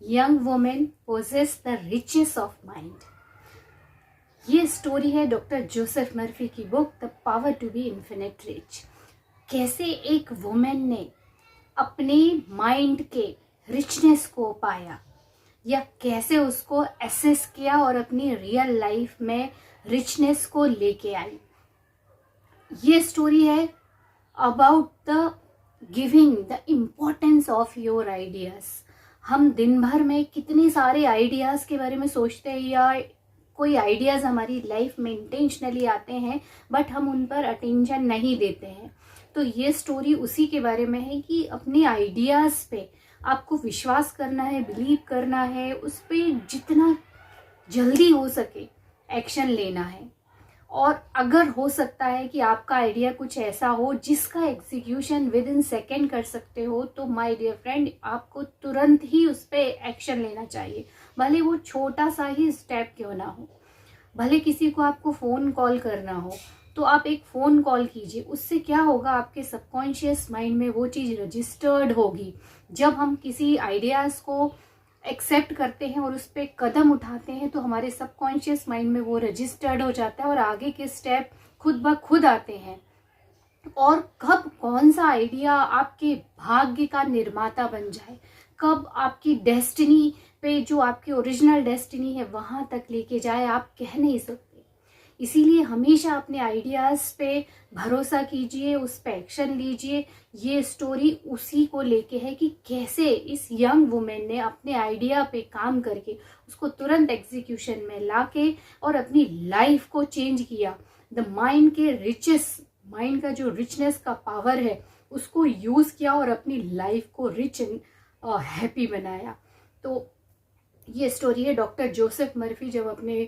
Young women possess the riches of mind. ये story है doctor Joseph Murphy की book the power to be infinite rich. कैसे एक women ने अपने माइंड के रिचनेस को पाया या कैसे उसको एसेस किया और अपनी रियल लाइफ में रिचनेस को लेके आई। ये स्टोरी है about the giving the importance of your ideas. हम दिन भर में कितने सारे आइडियाज के बारे में सोचते हैं या कोई आइडियाज हमारी लाइफ में इंटेंशनली आते हैं बट हम उन पर अटेंशन नहीं देते हैं। तो ये स्टोरी उसी के बारे में है कि अपने आइडियाज पे आपको विश्वास करना है, बिलीव करना है, उस पर जितना जल्दी हो सके एक्शन लेना है। और अगर हो सकता है कि आपका आइडिया कुछ ऐसा हो जिसका एग्जीक्यूशन विद इन सेकेंड कर सकते हो, तो माय डियर फ्रेंड आपको तुरंत ही उस पर एक्शन लेना चाहिए, भले वो छोटा सा ही स्टेप क्यों ना हो। भले किसी को आपको फ़ोन कॉल करना हो तो आप एक फ़ोन कॉल कीजिए। उससे क्या होगा, आपके सबकॉन्शियस माइंड में वो चीज़ रजिस्टर्ड होगी। जब हम किसी आइडियाज़ को एक्सेप्ट करते हैं और उस पर कदम उठाते हैं तो हमारे सबकॉन्शियस माइंड में वो रजिस्टर्ड हो जाता है और आगे के स्टेप खुद ब खुद आते हैं। और कब कौन सा आइडिया आपके भाग्य का निर्माता बन जाए, कब आपकी डेस्टिनी पे जो आपकी ओरिजिनल डेस्टिनी है वहां तक लेके जाए, आप कह नहीं सकते। इसीलिए हमेशा अपने आइडियाज पे भरोसा कीजिए, उस पर एक्शन लीजिए। ये स्टोरी उसी को लेके है कि कैसे इस यंग वुमेन ने अपने आइडिया पे काम करके उसको तुरंत एग्जीक्यूशन में लाके और अपनी लाइफ को चेंज किया। द माइंड के रिचेस, माइंड का जो रिचनेस का पावर है उसको यूज किया और अपनी लाइफ को रिच एंड हैप्पी बनाया। तो ये स्टोरी है डॉक्टर जोसेफ मर्फी जब अपने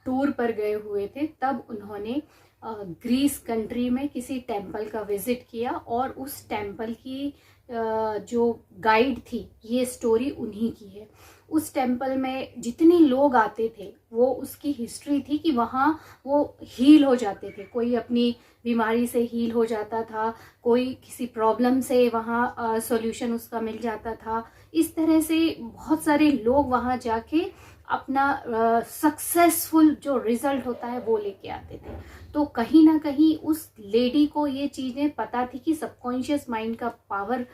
टूर पर गए हुए थे तब उन्होंने ग्रीस कंट्री में किसी टेम्पल का विजिट किया और उस टेम्पल की जो गाइड थी, ये स्टोरी उन्हीं की है। उस टेम्पल में जितने लोग आते थे वो उसकी हिस्ट्री थी कि वहाँ वो हील हो जाते थे। कोई अपनी बीमारी से हील हो जाता था, कोई किसी प्रॉब्लम से वहाँ सॉल्यूशन उसका मिल जाता था। इस तरह से बहुत सारे लोग वहाँ जाके अपना सक्सेसफुल जो रिजल्ट होता है वो लेके आते थे। तो कहीं ना कहीं उस लेडी को ये चीज़ें पता थी कि सबकॉन्शियस माइंड का पावर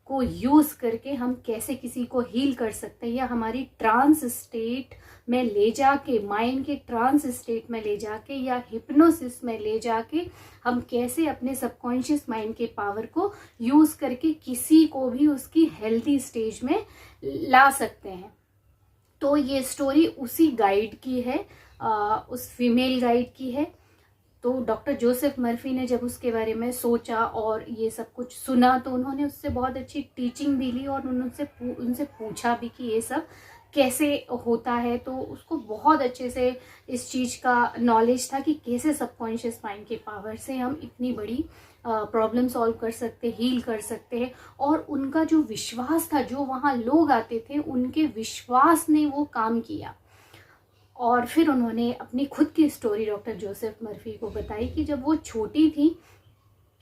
को यूज करके हम कैसे किसी को हील कर सकते हैं या हमारी ट्रांस स्टेट में ले जाके, माइंड के ट्रांस स्टेट में ले जाके या हिप्नोसिस में ले जाके हम कैसे अपने सबकॉन्शियस माइंड के पावर को यूज करके किसी को भी उसकी हेल्थी स्टेज में ला सकते हैं। तो ये स्टोरी उसी गाइड की है, उस फीमेल गाइड की है। तो डॉक्टर जोसेफ मर्फी ने जब उसके बारे में सोचा और ये सब कुछ सुना तो उन्होंने उससे बहुत अच्छी टीचिंग भी ली और उनसे पूछा भी कि ये सब कैसे होता है। तो उसको बहुत अच्छे से इस चीज़ का नॉलेज था कि कैसे सबकॉन्शियस माइंड के पावर से हम इतनी बड़ी प्रॉब्लम सॉल्व कर सकते, हील कर सकते हैं। और उनका जो विश्वास था, जो वहाँ लोग आते थे उनके विश्वास ने वो काम किया। और फिर उन्होंने अपनी खुद की स्टोरी डॉक्टर जोसेफ मर्फी को बताई कि जब वो छोटी थी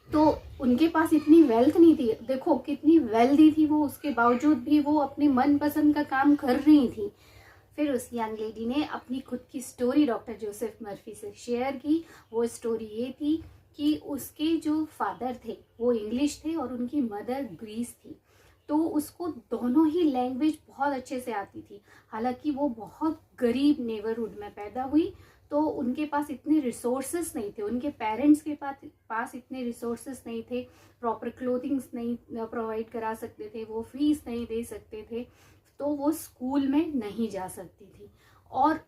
तो उनके पास इतनी वेल्थ नहीं थी। देखो कितनी वेल्दी थी वो, उसके बावजूद भी वो अपने मनपसंद का काम कर रही थी। फिर उस यंग लेडी ने अपनी खुद की स्टोरी डॉक्टर जोसेफ मर्फी से शेयर की। वो स्टोरी ये थी कि उसके जो फादर थे वो इंग्लिश थे और उनकी मदर ग्रीस थी। तो उसको दोनों ही लैंग्वेज बहुत अच्छे से आती थी। हालांकि वो बहुत गरीब नेबरहुड में पैदा हुई तो उनके पास इतने रिसोर्सेस नहीं थे, उनके पेरेंट्स के पास इतने रिसोर्सेस नहीं थे, प्रॉपर क्लोथिंग्स नहीं प्रोवाइड करा सकते थे, वो फीस नहीं दे सकते थे, तो वो स्कूल में नहीं जा सकती थी। और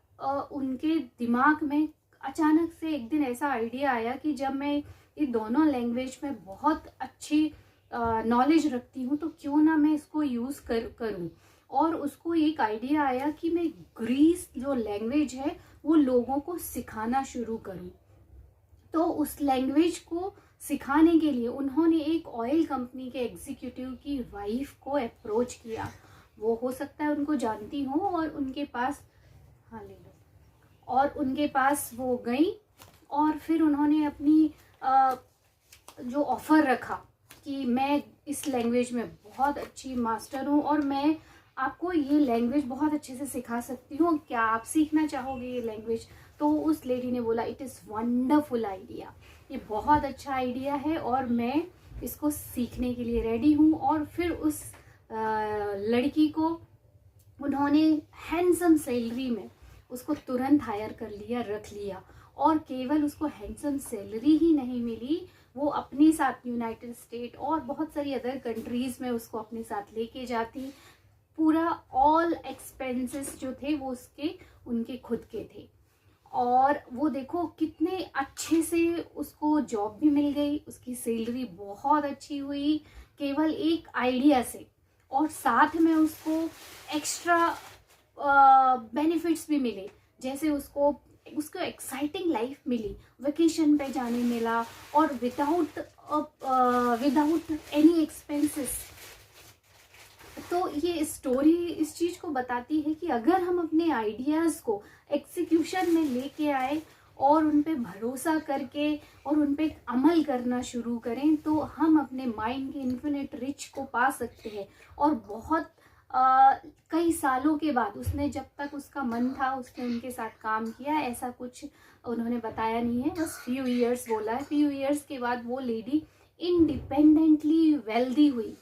उनके दिमाग में अचानक से एक दिन ऐसा आइडिया आया कि जब मैं ये दोनों लैंग्वेज में बहुत अच्छी नॉलेज रखती हूँ तो क्यों ना मैं इसको यूज़ करूँ। और उसको एक आइडिया आया कि मैं ग्रीस जो लैंग्वेज है वो लोगों को सिखाना शुरू करूँ। तो उस लैंग्वेज को सिखाने के लिए उन्होंने एक ऑयल कंपनी के एग्जीक्यूटिव की वाइफ को अप्रोच किया। वो हो सकता है उनको जानती हो और उनके पास, हाँ ले लो, और उनके पास वो गई और फिर उन्होंने अपनी जो ऑफ़र रखा कि मैं इस लैंग्वेज में बहुत अच्छी मास्टर हूँ और मैं आपको ये लैंग्वेज बहुत अच्छे से सिखा सकती हूँ, क्या आप सीखना चाहोगे ये लैंग्वेज? तो उस लेडी ने बोला इट इज़ वंडरफुल आइडिया, ये बहुत अच्छा आइडिया है और मैं इसको सीखने के लिए रेडी हूँ। और फिर उस लड़की को उन्होंने हैंडसम सैलरी में उसको तुरंत हायर कर लिया, रख लिया। और केवल उसको हैंडसम सैलरी ही नहीं मिली, वो अपने साथ यूनाइटेड स्टेट और बहुत सारी अदर कंट्रीज़ में उसको अपने साथ लेके जाती। पूरा ऑल एक्सपेंसेस जो थे वो उनके खुद के थे। और वो देखो कितने अच्छे से उसको जॉब भी मिल गई, उसकी सैलरी बहुत अच्छी हुई केवल एक आइडिया से। और साथ में उसको एक्स्ट्रा बेनिफिट्स भी मिले, जैसे उसको एक्साइटिंग लाइफ मिली, वेकेशन पे जाने मिला और विदाउट एनी एक्सपेंसेस। तो ये स्टोरी इस चीज़ को बताती है कि अगर हम अपने आइडियाज़ को एग्जीक्यूशन में लेके आए और उन पे भरोसा करके और उन पे अमल करना शुरू करें तो हम अपने माइंड के इन्फिनिट रिच को पा सकते हैं। और बहुत कई सालों के बाद, उसने जब तक उसका मन था उसने उनके साथ काम किया, ऐसा कुछ उन्होंने बताया नहीं है, बस फ्यू ईयर्स बोला है। फ्यू ईयर्स के बाद वो लेडी इंडिपेंडेंटली वेल्दी हुई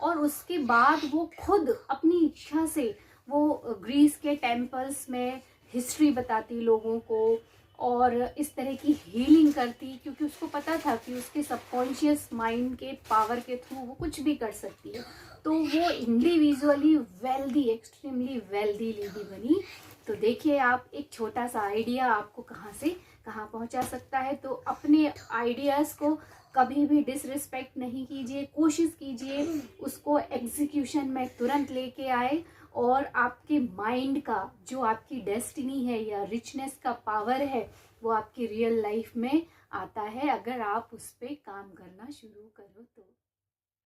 और उसके बाद वो खुद अपनी इच्छा से वो ग्रीस के टेम्पल्स में हिस्ट्री बताती लोगों को और इस तरह की हीलिंग करती, क्योंकि उसको पता था कि उसके सबकॉन्शियस माइंड के पावर के थ्रू वो कुछ भी कर सकती है। तो वो individually wealthy, extremely wealthy lady बनी। तो देखिए आप, एक छोटा सा आइडिया आपको कहाँ से कहाँ पहुँचा सकता है। तो अपने आइडियाज़ को कभी भी डिसरिस्पेक्ट नहीं कीजिए, कोशिश कीजिए उसको एग्जीक्यूशन में तुरंत लेके आए और आपके माइंड का जो आपकी डेस्टिनी है या रिचनेस का पावर है वो आपकी रियल लाइफ में आता है, अगर आप उस पर काम करना शुरू करो तो।